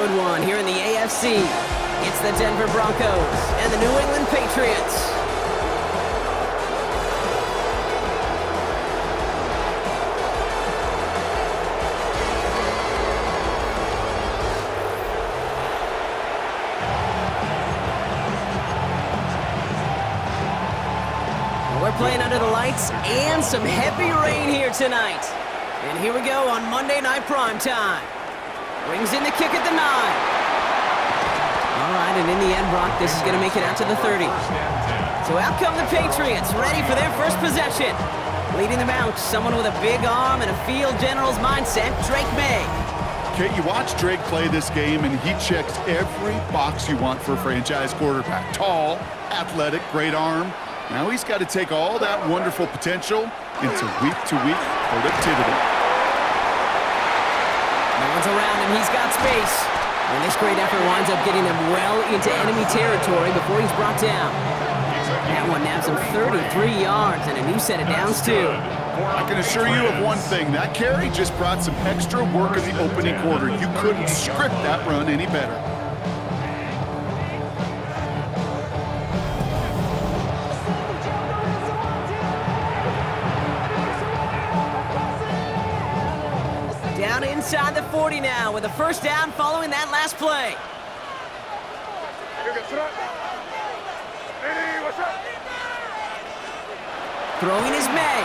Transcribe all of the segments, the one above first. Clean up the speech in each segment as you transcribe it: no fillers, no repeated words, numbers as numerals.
good one here in the AFC. It's the Denver Broncos and the New England Patriots. We're playing under the lights and some heavy rain here tonight. And here we go on Monday Night Primetime. Brings in the kick at the 9. All right, and in the end, Brock, this is going to make it out to the 30. So out come the Patriots, ready for their first possession. Leading them out, someone with a big arm and a field general's mindset, Drake May. Okay, you watch Drake play this game, and he checks every box you want for a franchise quarterback. Tall, athletic, great arm. Now he's got to take all that wonderful potential into week-to-week productivity. No one's around him. He's got space. And this great effort winds up getting them well into enemy territory before he's brought down. That one nabs him 33 yards and a new set of downs, too. I can assure you of one thing. That carry just brought some extra work in the opening quarter. You couldn't script that run any better. Down inside the 40 now with a first down following that last play. Throwing is May.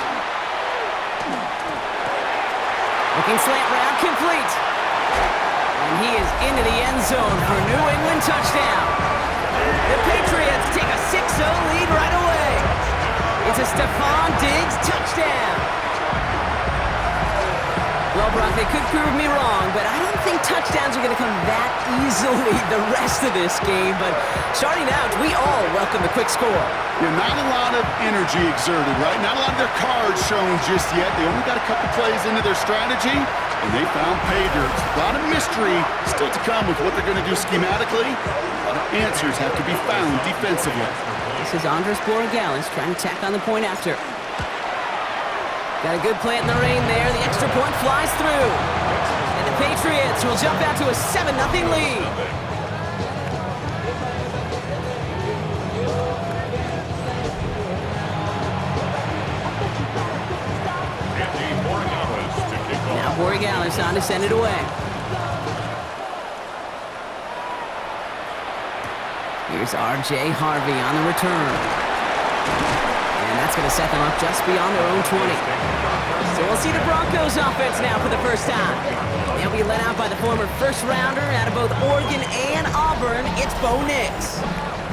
Looking slant route complete. And he is into the end zone for a New England touchdown. The Patriots take a 6-0 lead right away. It's a Stephon Diggs touchdown. Well, Brock, they could prove me wrong, but I don't think touchdowns are going to come that easily the rest of this game. But starting out, we all welcome the quick score. Yeah, not a lot of energy exerted, right? Not a lot of their cards shown just yet. They only got a couple plays into their strategy, and they found pay dirt. A lot of mystery still to come with what they're going to do schematically. A lot of answers have to be found defensively. This is Andres Borregales trying to tack on the point after. Got a good plant in the rain there. The extra point flies through. And the Patriots will jump out to a 7-0 lead. Now Borregales on to send it away. Here's R.J. Harvey on the return. And that's going to set them up just beyond their own 20. So we'll see the Broncos offense now for the first time. They'll be led out by the former first-rounder out of both Oregon and Auburn. It's Bo Nix.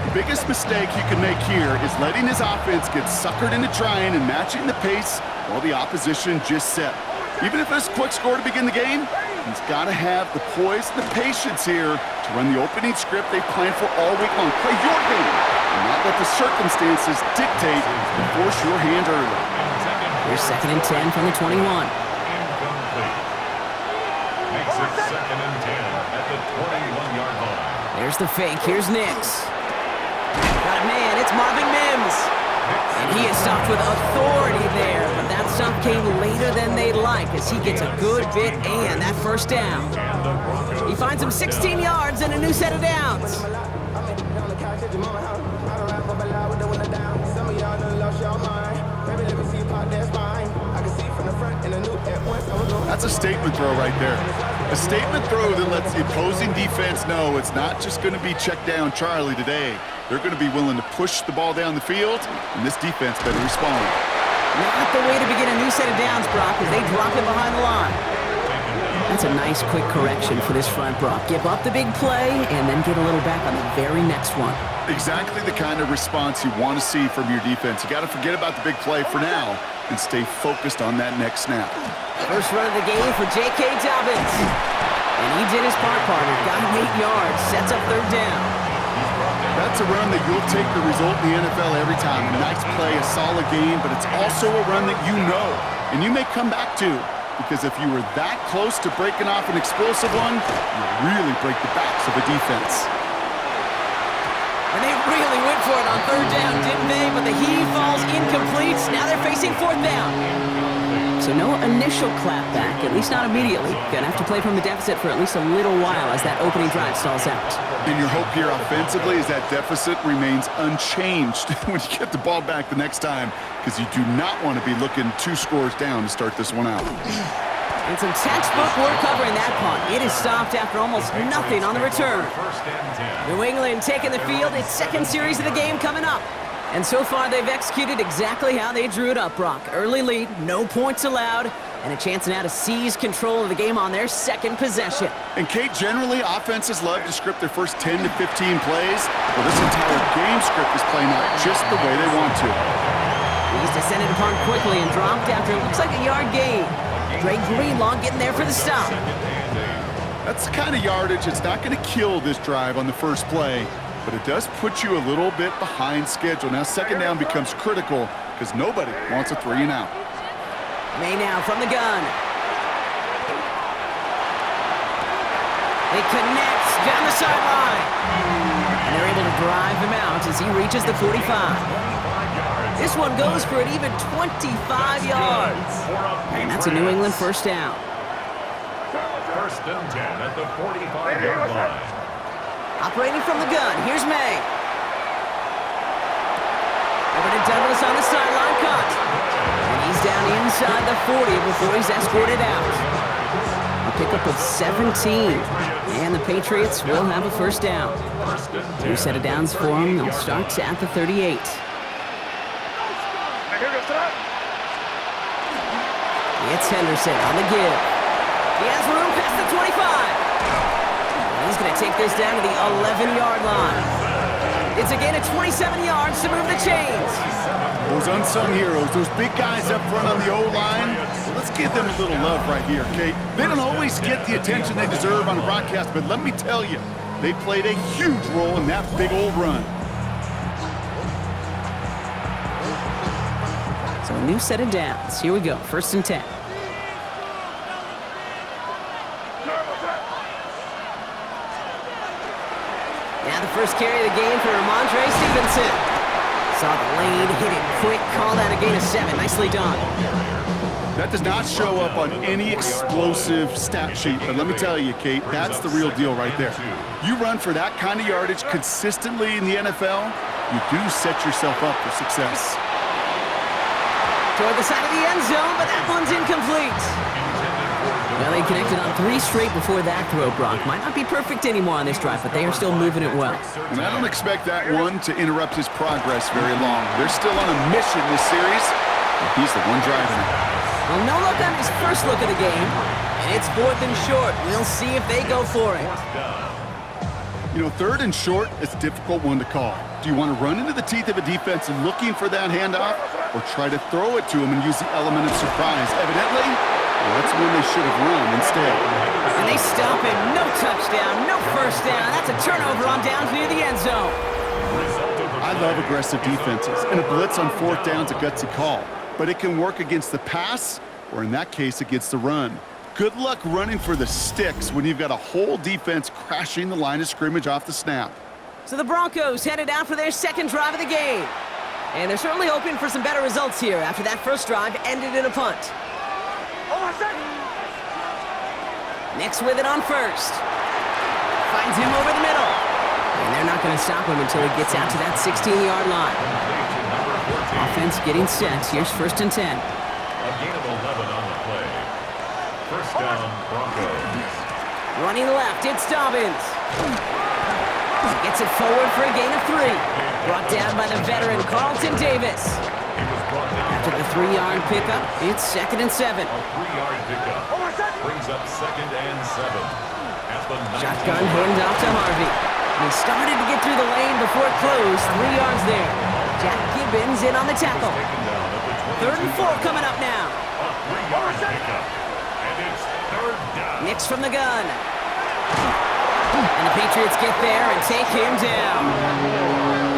The biggest mistake you can make here is letting his offense get suckered into trying and matching the pace while the opposition just set. Even if it's a quick score to begin the game, he's got to have the poise and the patience here to run the opening script they've planned for all week long. Play your game and not let the circumstances dictate and force your hand early. Here's 2nd and 10 from the 21. Makes it 2nd and 10 at the 21-yard line. There's the fake. Here's Nix. Got a man. It's Marvin Mims. And he is stopped with authority there. But that stop came later than they'd like as he gets a good bit and that first down. He finds him 16 yards and a new set of downs. That's a statement throw right there. A statement throw that lets the opposing defense know it's not just going to be check down Charlie today. They're going to be willing to push the ball down the field, and this defense better respond. Not the way to begin a new set of downs, Brock, as they drop it behind the line. That's a nice quick correction for this front, Brock. Give up the big play and then get a little back on the very next one. Exactly the kind of response you want to see from your defense. You got to forget about the big play for now and stay focused on that next snap. First run of the game for J.K. Dobbins. And he did his part, partner. Got him 8 yards. Sets up 3rd down. That's a run that you'll take the result in the NFL every time. A nice play, a solid game, but it's also a run that you know and you may come back to. Because if you were that close to breaking off an explosive one, you'll really break the backs of a defense. And they really went for it on third down, didn't they? But the heave falls incomplete. Now they're facing fourth down. So no initial clapback, at least not immediately. Gonna have to play from the deficit for at least a little while as that opening drive stalls out. And your hope here offensively is that deficit remains unchanged when you get the ball back the next time, because you do not want to be looking 2 scores down to start this one out. And some textbook work covering that punt. It is stopped after almost nothing on the return. New England taking the field. Its second series of the game coming up. And so far, they've executed exactly how they drew it up, Brock. Early lead, no points allowed, and a chance now to seize control of the game on their second possession. And, Kate, generally, offenses love to script their first 10 to 15 plays. Well, this entire game script is playing out just the way they want to. He's descended upon quickly and dropped after it looks like a yard gain. Dre Greenlaw getting there for the stop. That's the kind of yardage that's not going to kill this drive on the first play, but it does put you a little bit behind schedule. Now second down becomes critical because nobody wants a 3 and out. May now from the gun. They connect down the sideline. And they're able to drive him out as he reaches the 45. This one goes for an even 25 yards. And that's a New England first down. First and 10 at the 45-yard line. Operating from the gun, here's May. Over to Douglas on the sideline cut. And he's down inside the 40 before he's escorted out. A pickup of 17. And the Patriots will have a first down. New set of downs for them. They'll start at the 38. It's Henderson on the give. He has room past the 25. And he's going to take this down to the 11-yard line. It's a gain of 27 yards to move the chains. Those unsung heroes, those big guys up front on the O-line, let's give them a little love right here, Kate. They don't always get the attention they deserve on a broadcast, but let me tell you, they played a huge role in that big old run. So a new set of downs. Here we go, first and 10. Now the first carry of the game for Ramondre Stevenson. Saw the lane, hit it quick, called out a gain of 7. Nicely done. That does not show up on any explosive stat sheet, but let me tell you, Kate, that's the real deal right there. You run for that kind of yardage consistently in the NFL, you do set yourself up for success. Toward the side of the end zone, but that one's incomplete. Well, they connected on 3 straight before that throw, Brock. Might not be perfect anymore on this drive, but they are still moving it well. And I don't expect that one to interrupt his progress very long. They're still on a mission this series, and he's the one driving it. Well, no look on his first look of the game, and it's 4th and short. We'll see if they go for it. You know, 3rd and short is a difficult one to call. Do you want to run into the teeth of a defense looking for that handoff, or try to throw it to him and use the element of surprise? Evidently, that's when they should have run instead. And they stop it. No touchdown, no first down. That's a turnover on downs near the end zone. I love aggressive defenses, and a blitz on 4th down is a gutsy call. But it can work against the pass, or in that case, against the run. Good luck running for the sticks when you've got a whole defense crashing the line of scrimmage off the snap. So the Broncos headed out for their second drive of the game. And they're certainly hoping for some better results here after that first drive ended in a punt. Nix with it on first. Finds him over the middle. And they're not going to stop him until he gets out to that 16-yard line. Offense getting set. Here's first and 10. A gain of 11 on the play. First down, Broncos. Running left, it's Dobbins. Gets it forward for a gain of 3. Brought down by the veteran Carlton Davis. After the 3-yard pickup, it's 2nd and 7. A 3-yard pickup brings up 2nd and 7. At the Shotgun handoff to Harvey. And he started to get through the lane before it closed. 3 yards there. Jack Gibbons in on the tackle. 3rd and 4 coming up now. A 3-yard pickup. And it's 3rd down. Nix from the gun. And the Patriots get there and take him down.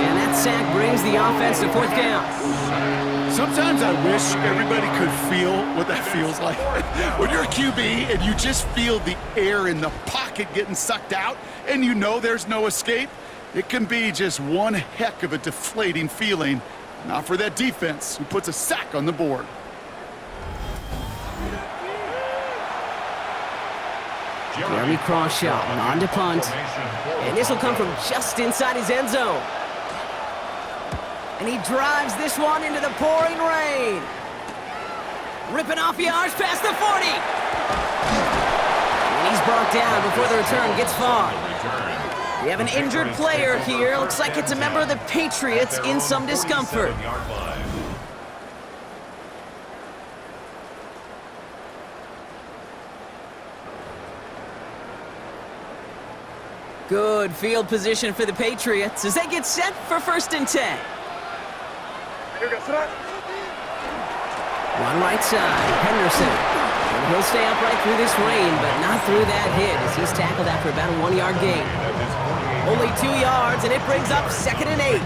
And that sack brings the offense to 4th down. Sometimes I wish everybody could feel what that feels like. When you're a QB and you just feel the air in the pocket getting sucked out and you know there's no escape, It can be just one heck of a deflating feeling. Not for that defense, who puts a sack on the board. Jeremy Crawshaw on to punt. And this will come from just inside his end zone. And he drives this one into the pouring rain. Ripping off yards past the 40. And he's brought down before the return gets far. We have an injured player here. Looks like it's a member of the Patriots in some discomfort. Good field position for the Patriots as they get set for 1st and 10. One right side, Henderson. And he'll stay upright through this rain, but not through that hit as he's tackled after about a 1-yard gain. Only 2 yards, and it brings up 2nd and 8.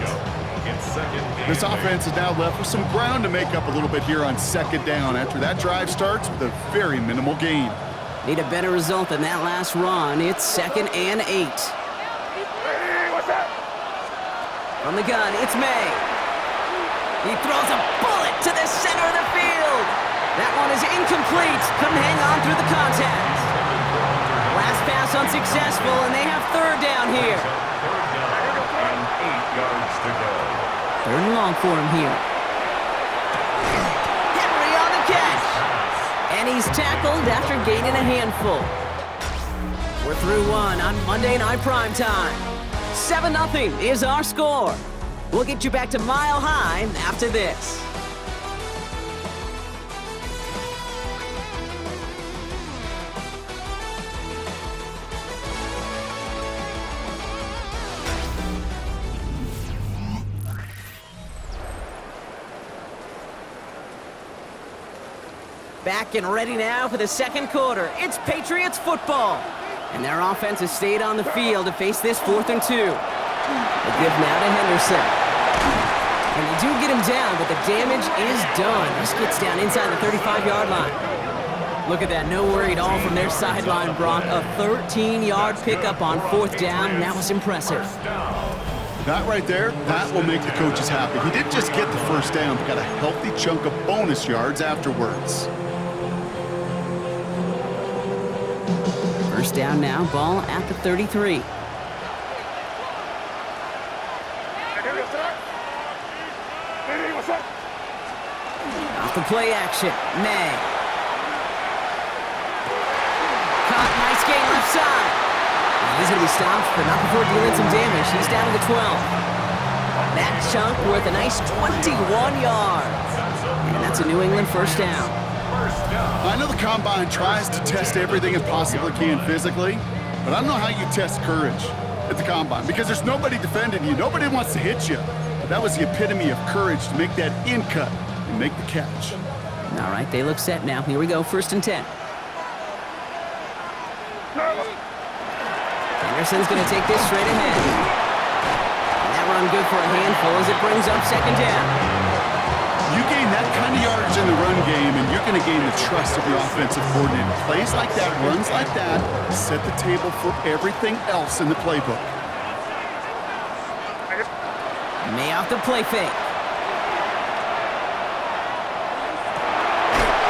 This offense is now left with some ground to make up a little bit here on 2nd down after that drive starts with a very minimal gain. Need a better result than that last run. It's 2nd and 8. From the gun, it's May. He throws a bullet to the center of the field. That one is incomplete. Couldn't hang on through the contact. Last pass unsuccessful, and they have 3rd down here. 3rd down and 8 yards to go. 3rd and long for him here. Henry on the catch. And he's tackled after gaining a handful. We're through one on Monday Night Primetime. 7-0 is our score. We'll get you back to Mile High after this. Back and ready now for the 2nd quarter. It's Patriots football. And their offense has stayed on the field to face this 4th and 2. The give now to Henderson. And they do get him down, but the damage is done. This gets down inside the 35-yard line. Look at that, no worry at all from their sideline, Brock. A 13-yard pickup on 4th down. That was impressive. That right there, that will make the coaches happy. He didn't just get the 1st down, but got a healthy chunk of bonus yards afterwards. 1st down now, ball at the 33. Off the play action, May. Caught, nice gain left side. And he's going to be stopped, but not before dealing some damage. He's down to the 12. That chunk worth a nice 21 yards. And that's a New England 1st down. I know the Combine tries to test everything it possibly can physically, but I don't know how you test courage at the Combine because there's nobody defending you. Nobody wants to hit you. But that was the epitome of courage to make that in cut and make the catch. All right, they look set now. Here we go, 1st and 10. Henderson's going to take this straight ahead. And that run good for a handful as it brings up 2nd down. You gain that kind of yardage in the run game, and you're going to gain the trust of your offensive coordinator. Plays like that, runs like that, set the table for everything else in the playbook. May off the play fake.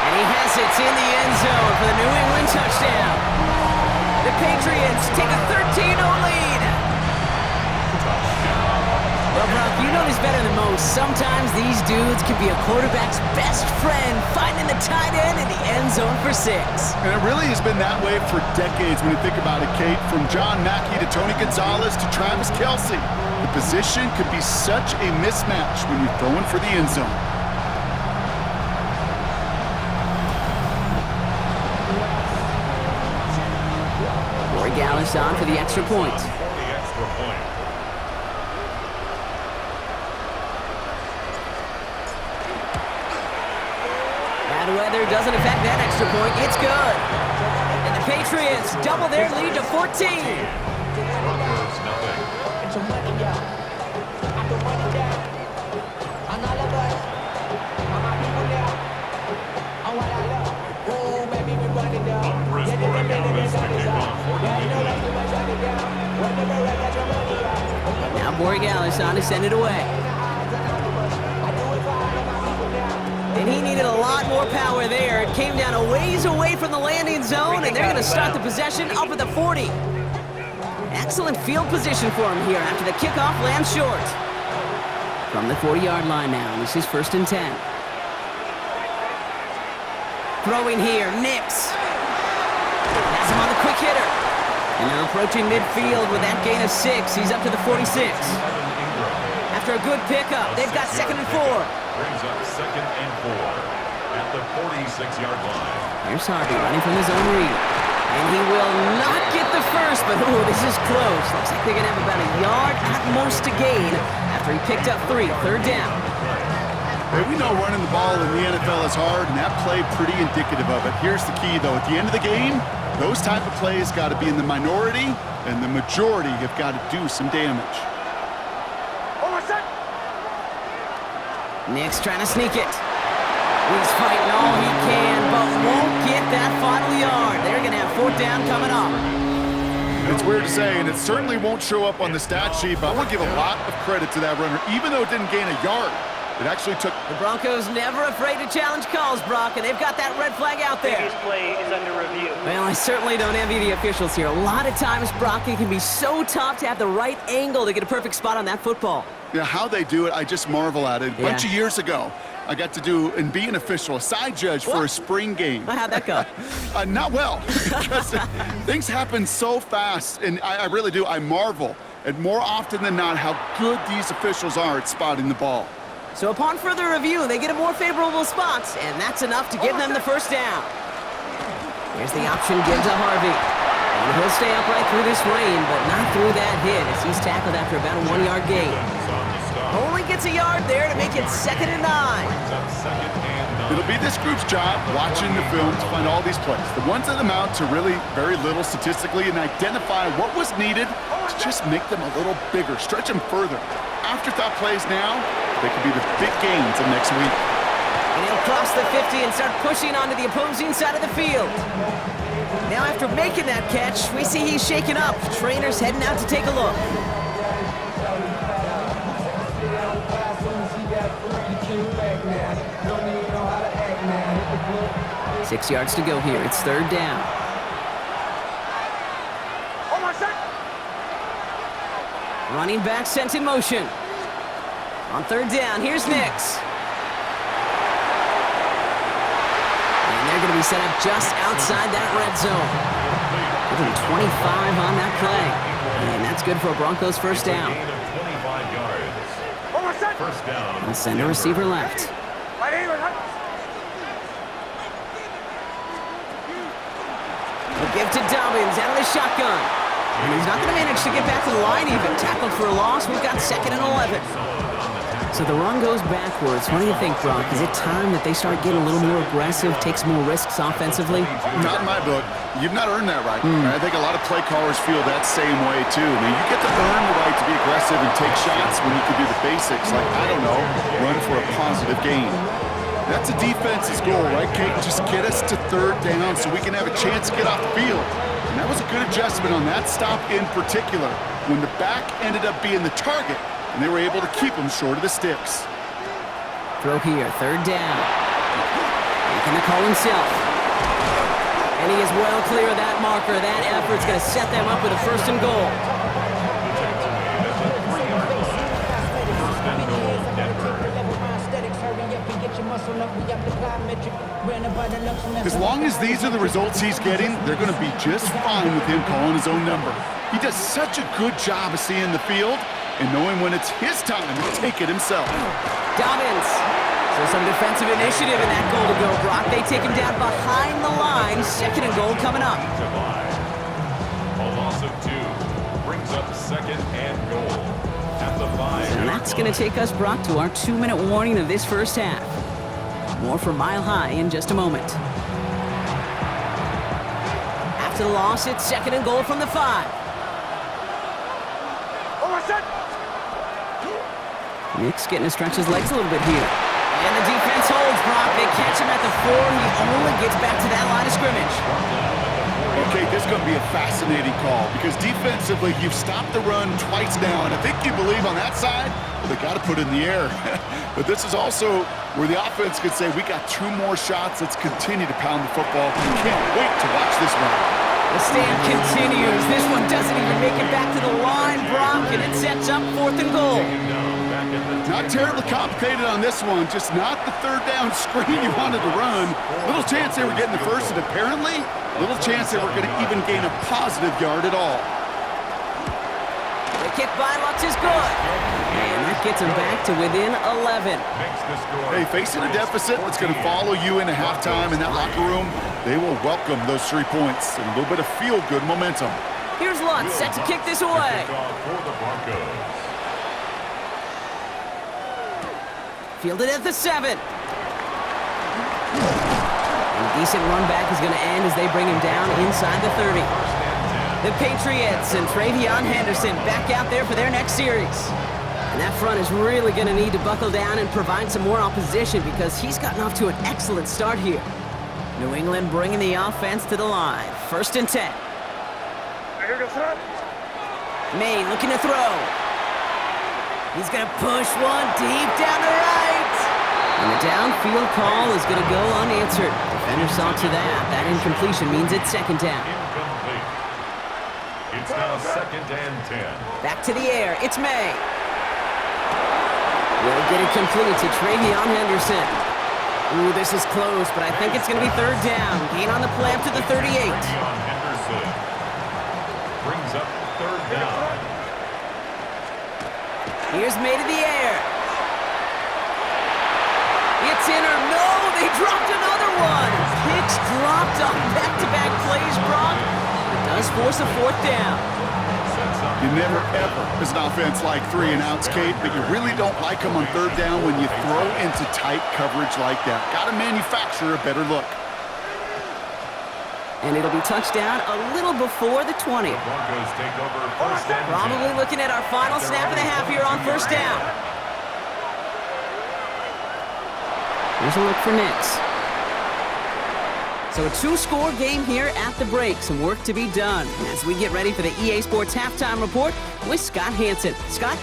And he has it in the end zone for the New England touchdown. The Patriots take a 13-0 lead. Well, Brock, you know this better than most. Sometimes these dudes can be a quarterback's best friend, finding the tight end in the end zone for 6. And it really has been that way for decades when you think about it, Kate. From John Mackey to Tony Gonzalez to Travis Kelce. The position could be such a mismatch when you're throwing for the end zone. Roy Gallis on for the extra point. Bad weather doesn't affect that extra point. It's good. And the Patriots double their lead to 14. Borregales on to send it away. And he needed a lot more power there. It came down a ways away from the landing zone, and they're going to start the possession up at the 40. Excellent field position for him here after the kickoff lands short. From the 40-yard line now, this is 1st and 10. Throwing here, Nix. Has him on the quick hitter. And they're approaching midfield with that gain of 6. He's up to the 46. After a good pickup, they've got 2nd and 4. Brings up 2nd and 4 at the 46-yard line. Here's Harvey running from his own read. And he will not get the first, but this is close. Looks like they're going to have about a yard at most to gain after he picked up 3. 3rd down. Hey, we know running the ball in the NFL is hard, and that play pretty indicative of it. Here's the key, though. At the end of the game, those type of plays got to be in the minority, and the majority have got to do some damage. Nix trying to sneak it. He's fighting all he can, but won't get that final yard. They're going to have 4th down coming up. It's weird to say, and it certainly won't show up on the stat sheet, but I want to give a lot of credit to that runner. Even though it didn't gain a yard, it actually took... The Broncos never afraid to challenge calls, Brock, and they've got that red flag out there. Previous play is under review. Well, I certainly don't envy the officials here. A lot of times, Brock, it can be so tough to have the right angle to get a perfect spot on that football. Yeah, how they do it, I just marvel at it. A bunch of years ago, I got to do and be an official, a side judge for a spring game. How'd that go? Not well, because things happen so fast, and I really do. I marvel at more often than not how good these officials are at spotting the ball. So upon further review, they get a more favorable spot, and that's enough to give them the 1st down. Here's the option given to Harvey. And he'll stay upright through this rain, but not through that hit as he's tackled after about a 1-yard gain. Only gets a yard there to make it 2nd and 9. It'll be this group's job watching the film to find all these plays. The ones that amount to really very little statistically and identify what was needed to just make them a little bigger, stretch them further. Afterthought plays now, they could be the big gains of next week. And he'll cross the 50 and start pushing onto the opposing side of the field. Now after making that catch, we see he's shaken up. Trainer's heading out to take a look. Six yards to go here. It's 3rd down. Running back sent in motion. On 3rd down, here's Nix. And they're going to be set up just outside that red zone. Give him 25 on that play. And that's good for a Broncos 1st down. 25 yards. 1st down. And send a receiver left. The give to Dobbins out of the shotgun. And he's not going to manage to get back to the line even. Tackled for a loss. We've got 2nd and 11. So the run goes backwards. What do you think, Brock? Is it time that they start getting a little more aggressive, take some more risks offensively? Not in my book. You've not earned that right. I think a lot of play callers feel that same way, too. I mean, you get to earn the right to be aggressive and take shots when you can do the basics, like, I don't know, run for a positive gain. That's a defense's goal, right, Kate? Just get us to 3rd down so we can have a chance to get off the field. And that was a good adjustment on that stop in particular, when the back ended up being the target, and they were able to keep him short of the sticks. Throw here, 3rd down. Making the call himself. And he is well clear of that marker. That effort's going to set them up with a 1st and goal. As long as these are the results he's getting, they're going to be just fine with him calling his own number. He does such a good job of seeing the field and knowing when it's his time to take it himself. Dobbins. So some defensive initiative in that goal to go, Brock. They take him down behind the line. 2nd and goal coming up. A loss of 2 brings up 2nd and goal at the 5. And that's going to take us, Brock, to our 2-minute warning of this 1st half. More from Mile High in just a moment. After the loss, it's 2nd and goal from the 5. Nick's getting to stretch his legs a little bit here. And the defense holds, Brock. They catch him at the 4. He only gets back to that line of scrimmage. Okay, this is going to be a fascinating call because defensively, you've stopped the run twice now, and I think you believe on that side, well, they got to put it in the air. But this is also where the offense could say, we got 2 more shots. Let's continue to pound the football. Can't wait to watch this one. The stand continues. This one doesn't even make it back to the line, Brock, and it sets up 4th and goal. Not terribly complicated on this one, just not the 3rd down screen you wanted to run. Little chance they were getting the first, and apparently, little chance they were going to even gain a positive yard at all. The kick by Lutz is good. And that gets him back to within 11. Hey, facing a deficit that's going to follow you into halftime in that locker room, they will welcome those 3 points and a little bit of feel-good momentum. Here's Lutz set to kick this away. Fielded at the 7. And a decent run back is going to end as they bring him down inside the 30. The Patriots and Travion Henderson back out there for their next series. And that front is really going to need to buckle down and provide some more opposition because he's gotten off to an excellent start here. New England bringing the offense to the line. 1st and 10. Maine looking to throw. He's going to push one deep down the right. And the downfield call is going to go unanswered. Defender saw to that. That incompletion means it's 2nd down. Incomplete. It's now 2nd and 10. Back to the air. It's May. Will get it complete to Travion Henderson. Ooh, this is close, but I think it's going to be 3rd down. Gain on the play up to the 38. Travion Henderson brings up 3rd down. Here's May to the air. It's in or no, they dropped another one. Picks dropped on back-to-back plays, Brock. It does force a 4th down. You never, ever, as an offense, like 3 and outs, Kate, but you really don't like them on 3rd down when you throw into tight coverage like that. Got to manufacture a better look. And it'll be touchdown a little before the 20. Broncos take over 1st and 10. Probably looking at our final snap of the half here on 1st down. Here's a look for Nix. So a 2-score game here at the break. Some work to be done as we get ready for the EA Sports Halftime Report with Scott Hansen. Scott?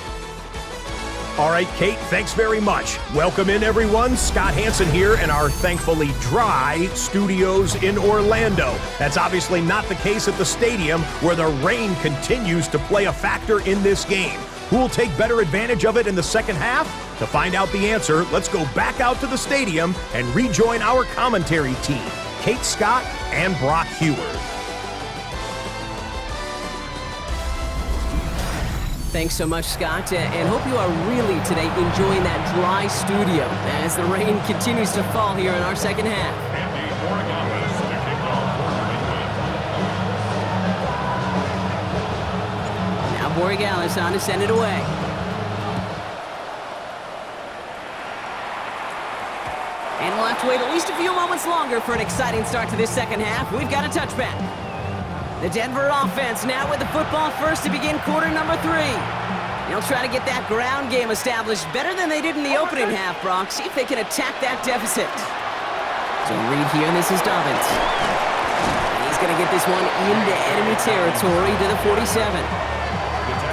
All right, Kate, thanks very much. Welcome in, everyone. Scott Hansen here in our thankfully dry studios in Orlando. That's obviously not the case at the stadium, where the rain continues to play a factor in this game. Who will take better advantage of it in the 2nd half? To find out the answer, let's go back out to the stadium and rejoin our commentary team, Kate Scott and Brock Heward. Thanks so much, Scott, and hope you are really today enjoying that dry studio as the rain continues to fall here in our 2nd half. Andy Morgan to kick off for New England. Now Borregales on to send it away. And we'll have to wait at least a few moments longer for an exciting start to this 2nd half. We've got a touchback. The Denver offense now with the football first to begin quarter number 3. They'll try to get that ground game established better than they did in the opening half, Brock. See if they can attack that deficit. So read here, and this is Dobbins. And he's going to get this one into enemy territory to the 47.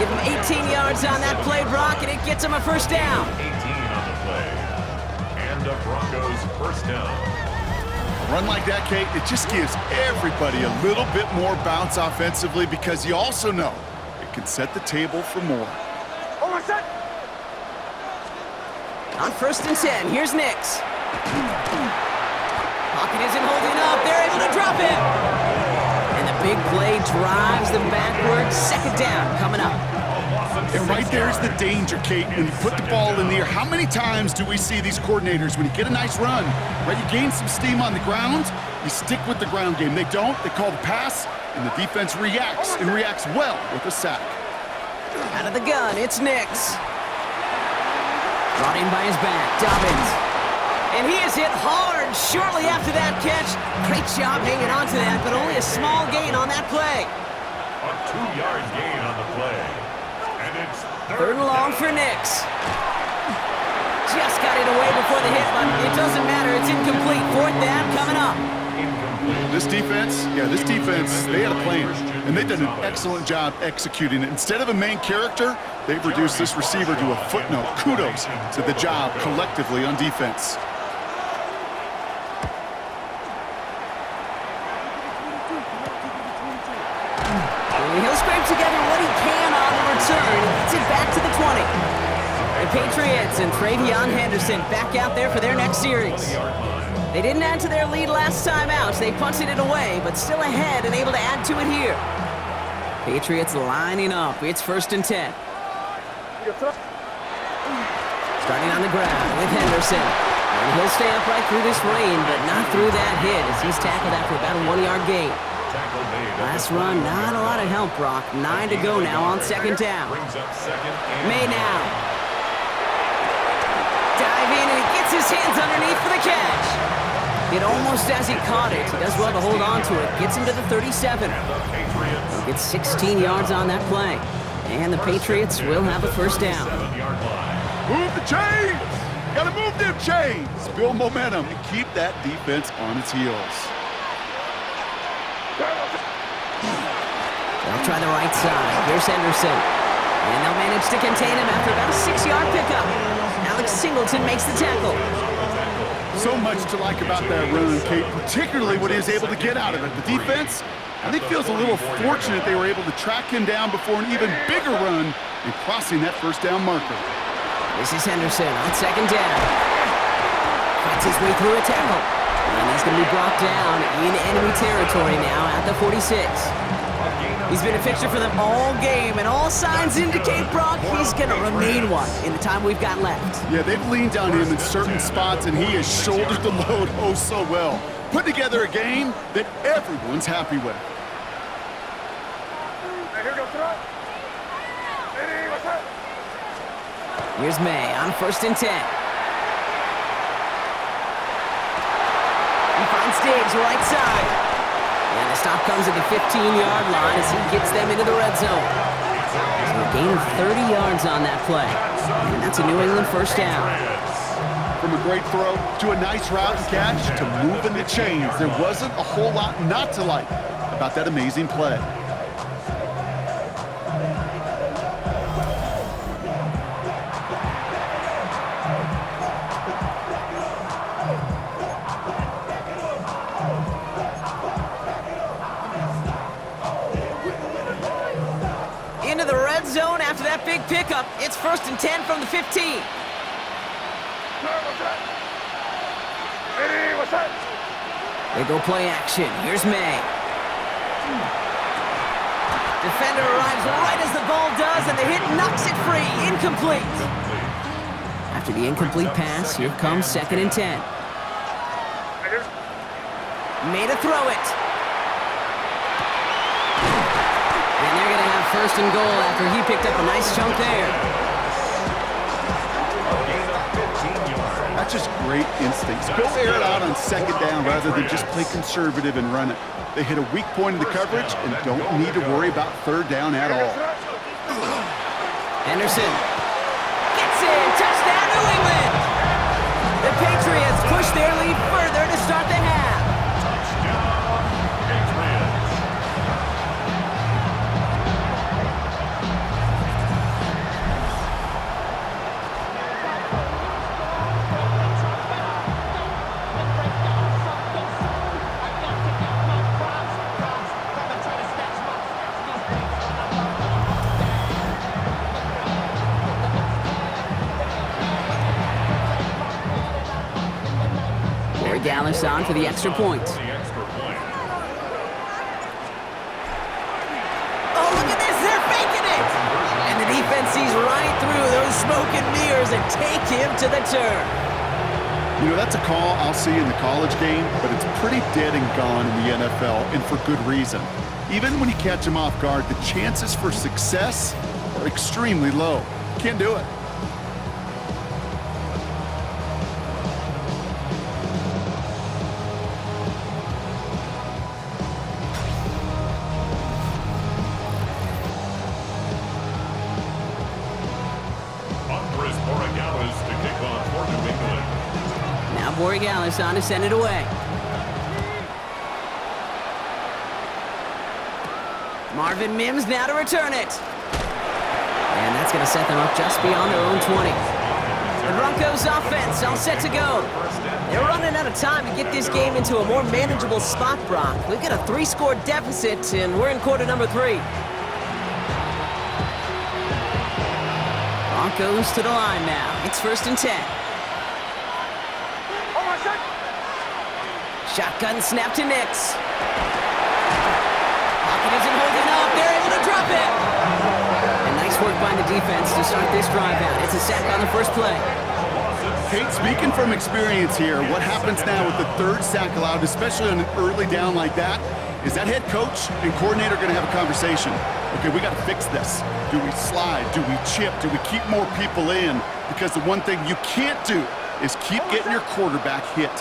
Give him 18 yards on that play, Brock, and it gets him a 1st down. 18 on the play. And the Broncos 1st down. A run like that, Kate, it just gives everybody a little bit more bounce offensively because you also know it can set the table for more. On 1st and 10, here's Nix. Pocket isn't holding up. They're able to drop him. And the big play drives them backwards. 2nd down coming up. And right there's the danger, Kate, when you put the ball in the air. How many times do we see these coordinators, when you get a nice run, right, you gain some steam on the ground, you stick with the ground game. They don't, they call the pass, and the defense reacts, and reacts well with a sack. Out of the gun, it's Nix. Brought in by his back, Dobbins. And he is hit hard shortly after that catch. Great job hanging on to that, but only a small gain on that play. A 2-yard gain on the play. And it's 3rd and long for Nix. Just got it away before the hit, but it doesn't matter. It's incomplete. 4th down coming up. Incomplete. This defense, they had a plan, and they've done an excellent job executing it. Instead of a main character, they've reduced this receiver to a footnote. Kudos to the job collectively on defense. He'll scrape together what he can on the return. He gets it back to the 20. The Patriots and Travion Henderson back out there for their next series. They didn't add to their lead last time out. They punted it away, but still ahead and able to add to it here. Patriots lining up. It's 1st and 10. Starting on the ground with Henderson. And he'll stay upright through this rain, but not through that hit as he's tackled after about a 1-yard gain. Last run, not a lot of help, Brock. 9 to go now on 2nd down. May now. Dive in, and he gets his hands underneath for the catch. It almost as he caught it. He does well to hold on to it. Gets him to the 37. He'll get 16 yards on that play. And the Patriots will have a 1st down. Move the chains! Gotta move them chains! Build momentum and keep that defense on its heels. They'll try the right side. Here's Henderson. And they'll manage to contain him after about a 6-yard pickup. Alex Singleton makes the tackle. So much to like about that run, Kate, particularly what he was able to get out of it. The defense, I think, feels a little fortunate they were able to track him down before an even bigger run and crossing that 1st down marker. This is Henderson on 2nd down. Fights his way through a tackle. And he's going to be brought down in enemy territory now at the 46. He's been a fixture for them all game, and all signs indicate, Brock, he's going to remain one in the time we've got left. Yeah, they've leaned on him in certain spots, and he has shouldered the load oh so well. Put together a game that everyone's happy with. Here's May on 1st and 10. He finds Diggs right side. And the stop comes at the 15-yard line as he gets them into the red zone. So a gain of 30 yards on that play. And that's a New England 1st down. From a great throw to a nice route and catch to moving the chains, there wasn't a whole lot not to like about that amazing play. Into the red zone after that big pickup. It's 1st and 10 from the 15. They go play action. Here's May. Defender arrives right as the ball does, and the hit knocks it free. Incomplete. After the incomplete pass, here comes 2nd and 10. May to throw it. And they're going to have 1st and goal after he picked up a nice chunk there. That's just great instincts. Go air it out on 2nd down rather than just play conservative and run it. They hit a weak point in the coverage and don't need to worry about 3rd down at all. Henderson gets in. Touchdown, New England. The Patriots push their lead further to start the half. Dallas on for the extra point. Oh, look at this. They're faking it. And the defense sees right through those smoke and mirrors and take him to the turf. You know, that's a call I'll see in the college game, but it's pretty dead and gone in the NFL, and for good reason. Even when you catch him off guard, the chances for success are extremely low. Can't do it. Borregales on to send it away. Marvin Mims now to return it. And that's going to set them up just beyond their own 20. The Broncos offense all set to go. They're running out of time to get this game into a more manageable spot, Brock. We've got a 3-score deficit, and we're in quarter number 3. Broncos to the line now. It's 1st and 10. Shotgun snap to Nix. Pocket isn't holding up. They're able to drop it. And nice work by the defense to start this drive out. It's a sack on the first play. Kate, speaking from experience here, what happens now with the 3rd sack allowed, especially on an early down like that, is that head coach and coordinator going to have a conversation. Okay, we got to fix this. Do we slide? Do we chip? Do we keep more people in? Because the one thing you can't do is keep getting your quarterback hit.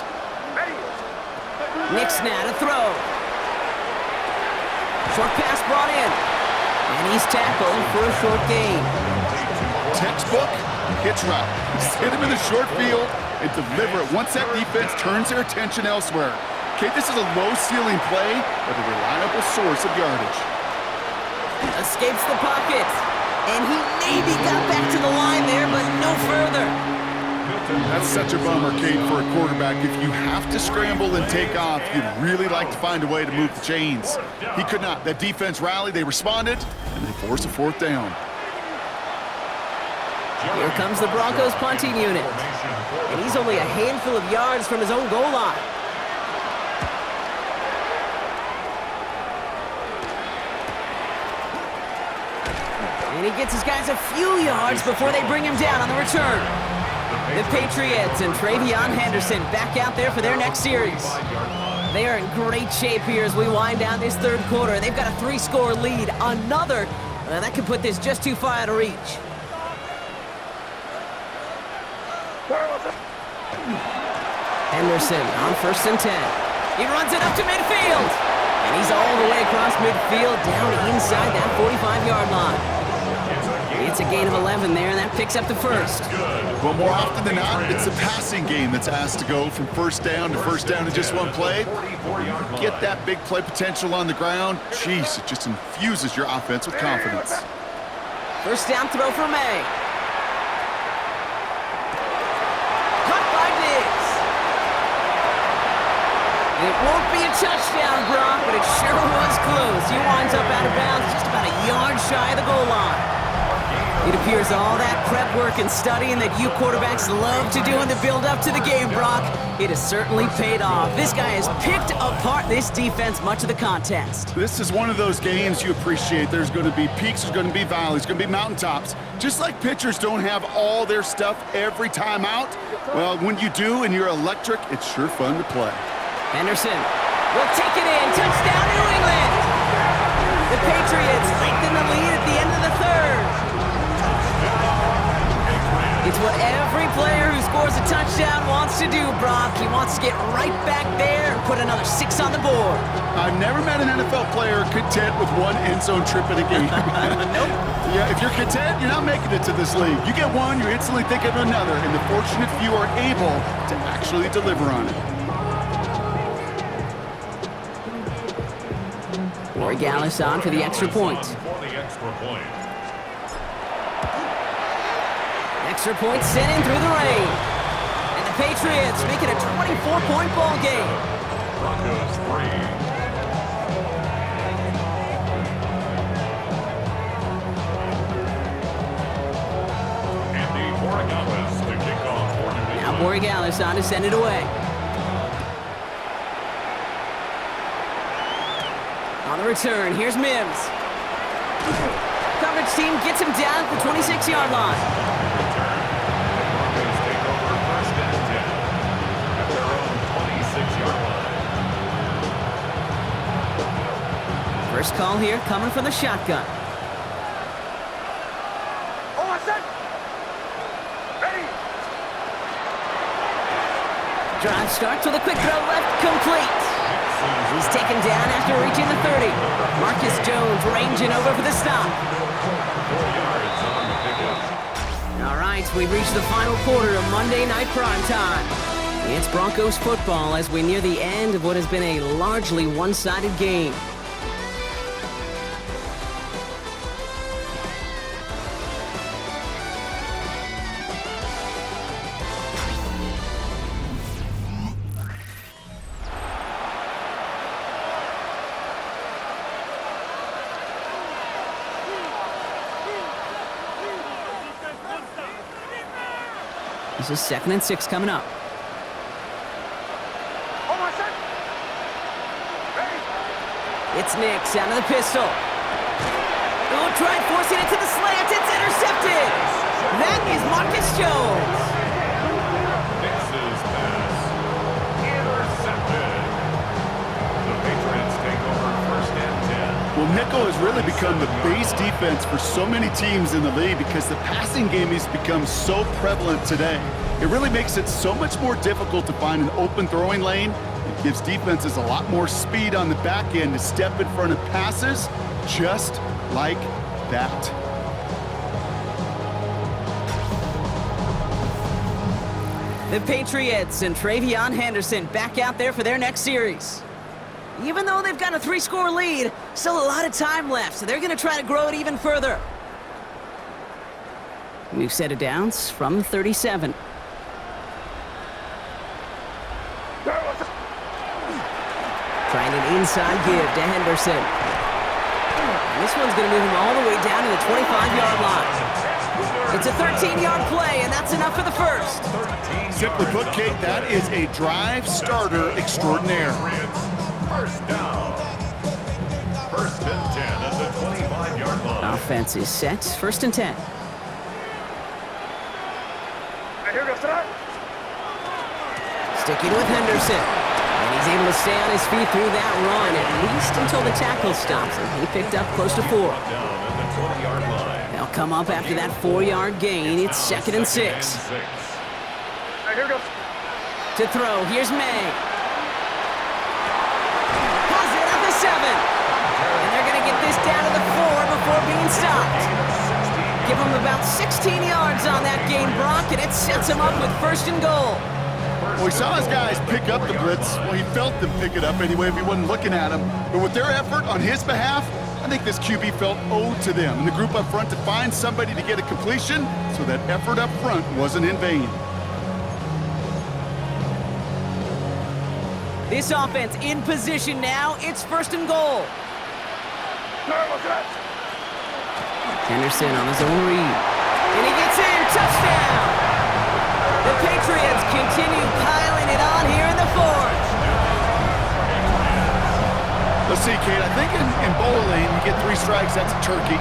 Nix now to throw. Short pass brought in. And he's tackled for a short gain. Textbook hitch route. Just hit him in the short field and deliver it once that defense turns their attention elsewhere. Okay, this is a low-ceiling play, but a reliable source of yardage. Escapes the pocket. And he maybe got back to the line there, but no further. That's such a bummer, Kate, for a quarterback. If you have to scramble and take off, you'd really like to find a way to move the chains. He could not. That defense rallied, they responded, and they forced a 4th down. Here comes the Broncos punting unit. And he's only a handful of yards from his own goal line. And he gets his guys a few yards before they bring him down on the return. The Patriots and Travion Henderson back out there for their next series. They are in great shape here as we wind down this 3rd quarter. They've got a 3-score lead. Another that could put this just too far out of reach. Henderson on 1st and 10. He runs it up to midfield. And he's all the way across midfield down inside that 45-yard line. It's a gain of 11 there, and that picks up the 1st. Well, more often than not, it's the passing game that's asked to go from 1st down to 1st down in just one play. Get that big play potential on the ground. Jeez, it just infuses your offense with confidence. 1st down throw for May. Caught by Diggs. It won't be a touchdown, Brock, but it sure was close. He winds up out of bounds just about a yard shy of the goal line. It appears all that prep work and studying that you quarterbacks love to do in the build-up to the game, Brock, it has certainly paid off. This guy has picked apart this defense much of the contest. This is one of those games you appreciate. There's going to be peaks, there's going to be valleys, there's going to be mountaintops. Just like pitchers don't have all their stuff every time out, well, when you do and you're electric, it's sure fun to play. Henderson will take it in. Touchdown, New England! The Patriots lengthen the lead at the end of the 3rd. It's what every player who scores a touchdown wants to do, Brock. He wants to get right back there and put another 6 on the board. I've never met an NFL player content with one end zone trip in a game. Nope. Yeah, if you're content, you're not making it to this league. You get one, you're instantly thinking of another, and the fortunate few are able to actually deliver on it. Borregales on for the extra point. Extra point sent in through the rain. And the Patriots make it a 24-point ball game. Broncos 3. Andy Borregales to kick off for New England. Now Borregales on to send it away. On the return, here's Mims. Coverage team gets him down at the 26-yard line. Broncos take over 1st and 10 at their own 26-yard line. First call here coming from the shotgun. Drive starts with a quick throw left, complete. He's taken down after reaching the 30. Marcus Jones ranging over for the stop. 4 yards on the pickup. All right, we've reached the final quarter of Monday Night Primetime. It's Broncos football as we near the end of what has been a largely one-sided game. This is 2nd and 6 coming up. It's Nix out of the pistol. Oh, try forcing it to the slant. It's intercepted. That is Marcus Jones. Nix's pass intercepted. The Patriots take over 1st and 10. Well, nickel has really become the base defense for so many teams in the league because the passing game has become so prevalent today. It really makes it so much more difficult to find an open throwing lane. It gives defenses a lot more speed on the back end to step in front of passes just like that. The Patriots and Travion Henderson back out there for their next series. Even though they've got a 3-score lead, still a lot of time left, so they're going to try to grow it even further. We've set it down from 37. Trying an inside give to Henderson. And this one's going to move him all the way down to the 25-yard line. It's a 13-yard play, and that's enough for the first. Simply put, Kate, that is a drive starter extraordinaire. 1st down. 1st and 10 at the 25-yard line. Offense is set. 1st and 10. Sticking with Henderson. And he's able to stay on his feet through that run, at least until the tackle stops him. He picked up close to 4. Down at the 20-yard line. They'll come up after that 4-yard gain. It's 2nd and 6. To throw, here's May. Has it at the 7. And they're going to get this down to the 4 before being stopped. Give him about 16 yards on that gain, Brock, and it sets him up with 1st and goal. Well, he saw his guys pick up the blitz. Well, he felt them pick it up anyway if he wasn't looking at him. But with their effort on his behalf, I think this QB felt owed to them and the group up front to find somebody to get a completion, so that effort up front wasn't in vain. This offense in position now. It's 1st and goal. Henderson on his own read. And he gets in. Touchdown! The Patriots continue piling it on here in the 4th. Let's see, Kate, I think in bowling, you get 3 strikes, that's a turkey.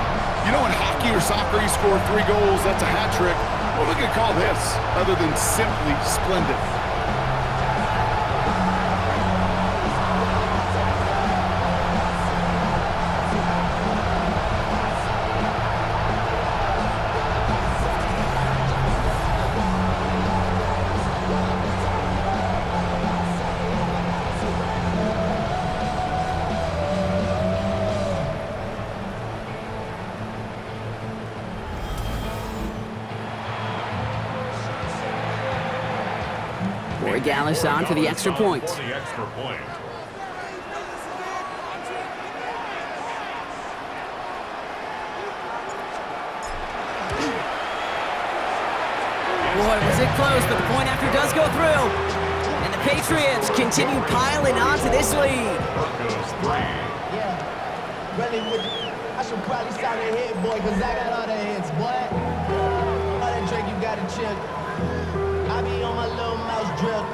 You know, in hockey or soccer, you score 3 goals, that's a hat trick. What we could call this, other than simply splendid? Gallus on for the extra point. For the extra point. Boy, was it close, but the point after does go through. And the Patriots continue piling on to this lead. Broncos 3. Yeah, really I should probably start a hit, boy, because I got all the hits, boy. All that drink you got to chill. I be on my little mouse drill.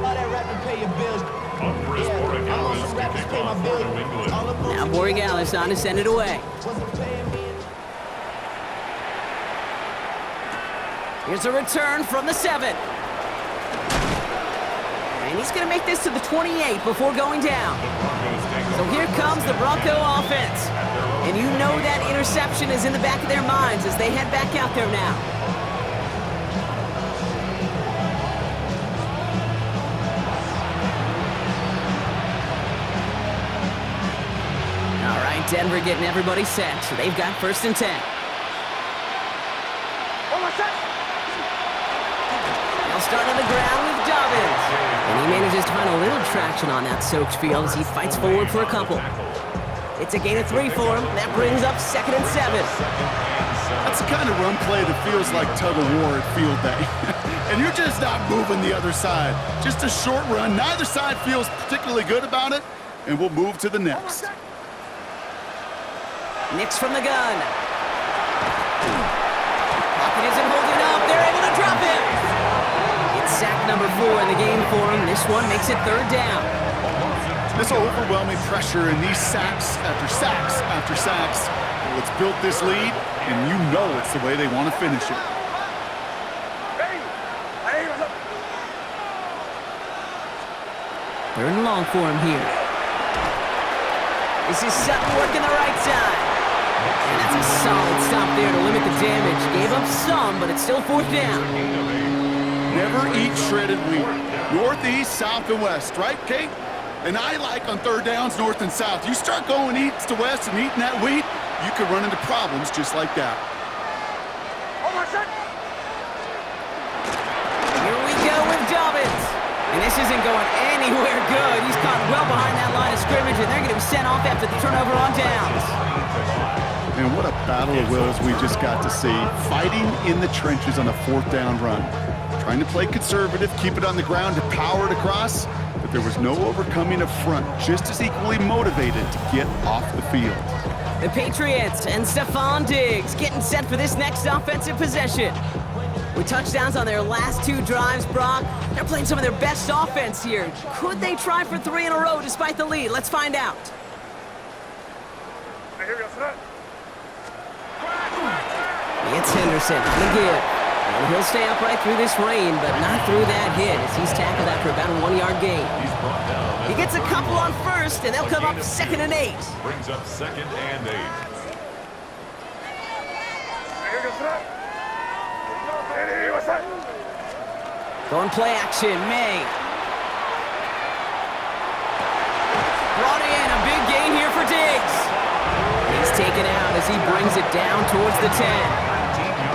All that rap to pay your bills. Yeah, I'm on some rap to pay my bills. Now Borregales on to send it away. Here's a return from the 7. And he's going to make this to the 28 before going down. So here comes the Bronco offense. And you know that interception is in the back of their minds as they head back out there now. All right, Denver getting everybody set. So they've got 1st and 10. They'll start on the ground with Dobbins. And he manages to find a little traction on that soaked field as he fights forward for a couple. It's a gain of 3 for him. That brings up 2nd and 7. That's the kind of run play that feels like tug of war at field day. And you're just not moving the other side. Just a short run. Neither side feels particularly good about it. And we'll move to the next. Nix from the gun. Pocket isn't holding up. They're able to drop sack number 4 in the game for him. This one makes it 3rd down. This overwhelming pressure and these sacks after sacks after sacks. Well, it's built this lead, and you know it's the way they want to finish it. Third and long for him here. This is Sutton working the right side. And that's a solid stop there to limit the damage. Gave up some, but it's still 4th down. Never eat shredded wheat. Northeast, south, and west, right, Kate? And I like on 3rd downs, north and south. You start going east to west and eating that wheat, you could run into problems just like that. Here we go with Dobbins. And this isn't going anywhere good. He's caught well behind that line of scrimmage, and they're going to be sent off after the turnover on downs. And what a battle of wills we just got to see. Fighting in the trenches on a 4th down run. Trying to play conservative, keep it on the ground to power it across, but there was no overcoming a front, just as equally motivated to get off the field. The Patriots and Stephon Diggs getting set for this next offensive possession. With touchdowns on their last 2 drives, Brock, they're playing some of their best offense here. Could they try for 3 in a row despite the lead? Let's find out. It's Henderson on the give. And he'll stay upright through this rain, but not through that hit as he's tackled after about a 1-yard gain. He gets a couple on first, and they'll come up 2nd and 8. Brings up 2nd and 8. Going play action, May. Brought in, a big gain here for Diggs. He's taken out as he brings it down towards the 10.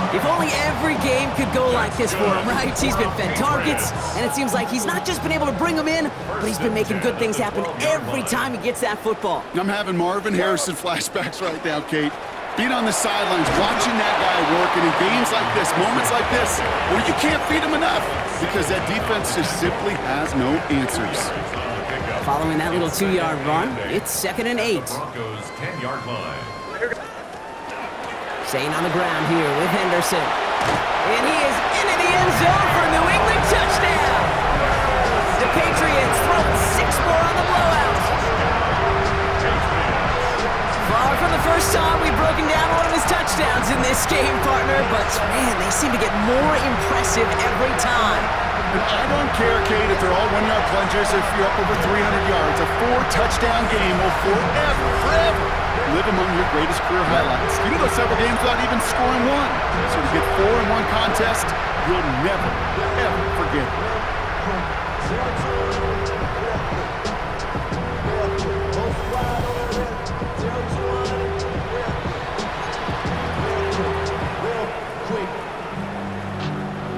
If only every game could go like this for him, right? He's been fed targets, and it seems like he's not just been able to bring them in, but he's been making good things happen every time he gets that football. I'm having Marvin Harrison flashbacks right now, Kate. Being on the sidelines, watching that guy work, and in games like this, moments like this, where you can't feed him enough because that defense just simply has no answers. Following that little 2-yard run, it's 2nd and 8. Broncos 10-yard line. Staying on the ground here with Henderson. And he is into the end zone for a New England touchdown. The Patriots throwing 6 more on the blowout. Far from the first time we've broken down one of his touchdowns in this game, partner, but man, they seem to get more impressive every time. And I don't care, Kate, if they're all 1-yard plungers, if you're up over 300 yards. A 4-touchdown game will forever live among your greatest career highlights. You can go several games without even scoring one. So to get 4 in one contest, you'll never, ever forget it.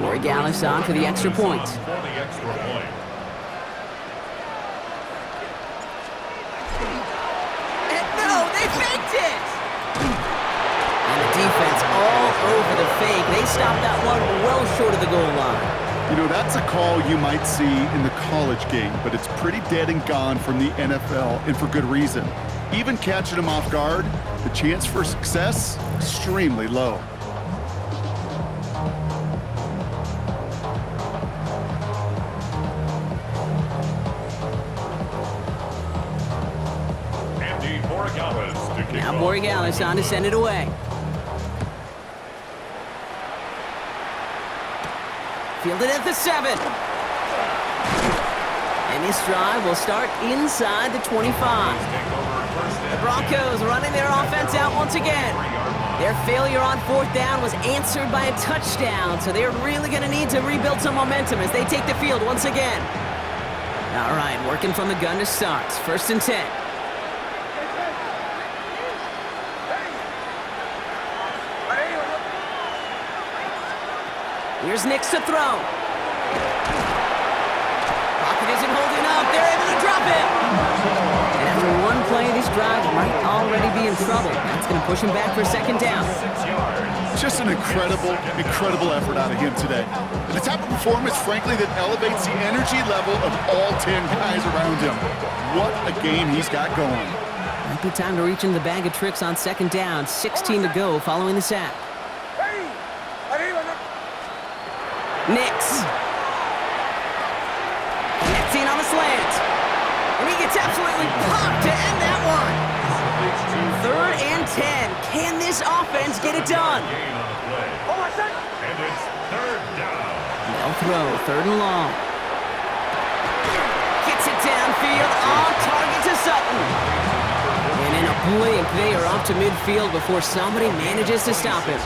Corey Gallis on for the extra point. Defense all over the fake. They stopped that one well short of the goal line. You know, that's a call you might see in the college game, but it's pretty dead and gone from the NFL, and for good reason. Even catching them off guard, the chance for success, extremely low. Now Borregales on to send it away. Fielded at the 7. And this drive will start inside the 25. The Broncos running their offense out once again. Their failure on 4th down was answered by a touchdown, so they're really going to need to rebuild some momentum as they take the field once again. All right, working from the gun to start. 1st and 10. Here's Nix to throw. Pocket isn't holding up. They're able to drop it. And after one play, this drive might already be in trouble. That's going to push him back for 2nd down. Just an incredible effort out of him today. And the type of performance, frankly, that elevates the energy level of all 10 guys around him. What a game he's got going. Might be time to reach in the bag of tricks on 2nd down. 16 to go following the sack. Nix. slant. And he gets absolutely popped to end that one. 3rd and 10. Can this offense get it done? And it's 3rd down. They'll throw, 3rd and long. Gets it downfield, on target to Sutton. And in a blink, they are off to midfield before somebody manages to stop him.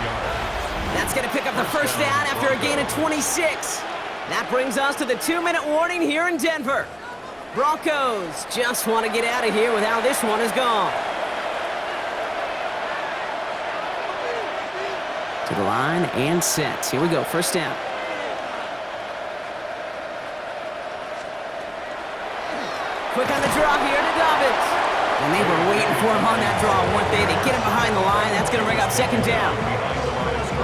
That's going to pick up the 1st down after a gain of 26. That brings us to the 2-minute warning here in Denver. Broncos just want to get out of here with how this one is gone. To the line and set. Here we go, 1st down. Quick on the draw here to Dobbins. And they were waiting for him on that draw, weren't they? They get him behind the line. That's going to bring up 2nd down.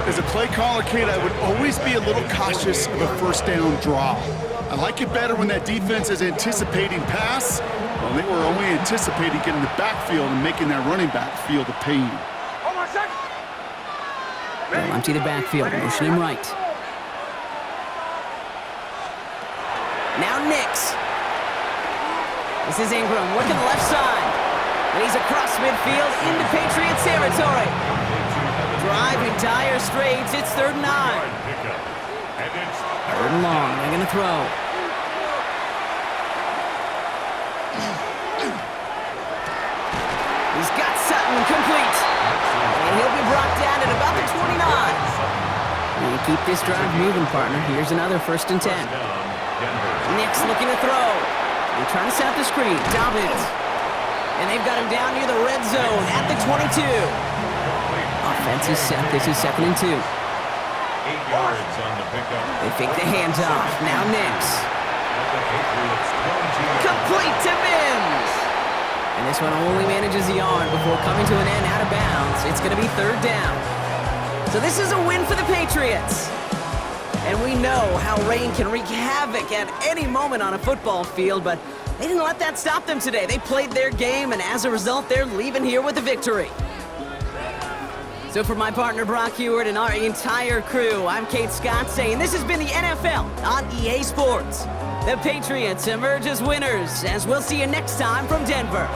As a play caller, Kate, I would always be a little cautious of a 1st down draw. I like it better when that defense is anticipating pass. Well, they were only anticipating getting the backfield and making that running back feel the pain. They'll empty the backfield, motion him right. Now Nix. This is Ingram working the left side. And he's across midfield into Patriots territory. Driving dire straits, it's 3rd and 9. 3rd and long, they're going to throw. He's got Sutton complete. And he'll be brought down at about the 29. And keep this drive moving, partner. Here's another 1st and 10. Nix looking to throw. They're trying to set up the screen. Dobbins. And they've got him down near the red zone at the 22. Offense is set. This is 2nd and 2. 8 yards on the pickup. They fake the hands off. Now Nix. Complete to Mims. And this one only manages the yard before coming to an end out of bounds. It's going to be 3rd down. So this is a win for the Patriots. And we know how rain can wreak havoc at any moment on a football field, but they didn't let that stop them today. They played their game, and as a result, they're leaving here with a victory. So for my partner Brock Hewitt and our entire crew, I'm Kate Scott saying this has been the NFL on EA Sports. The Patriots emerge as winners, as we'll see you next time from Denver.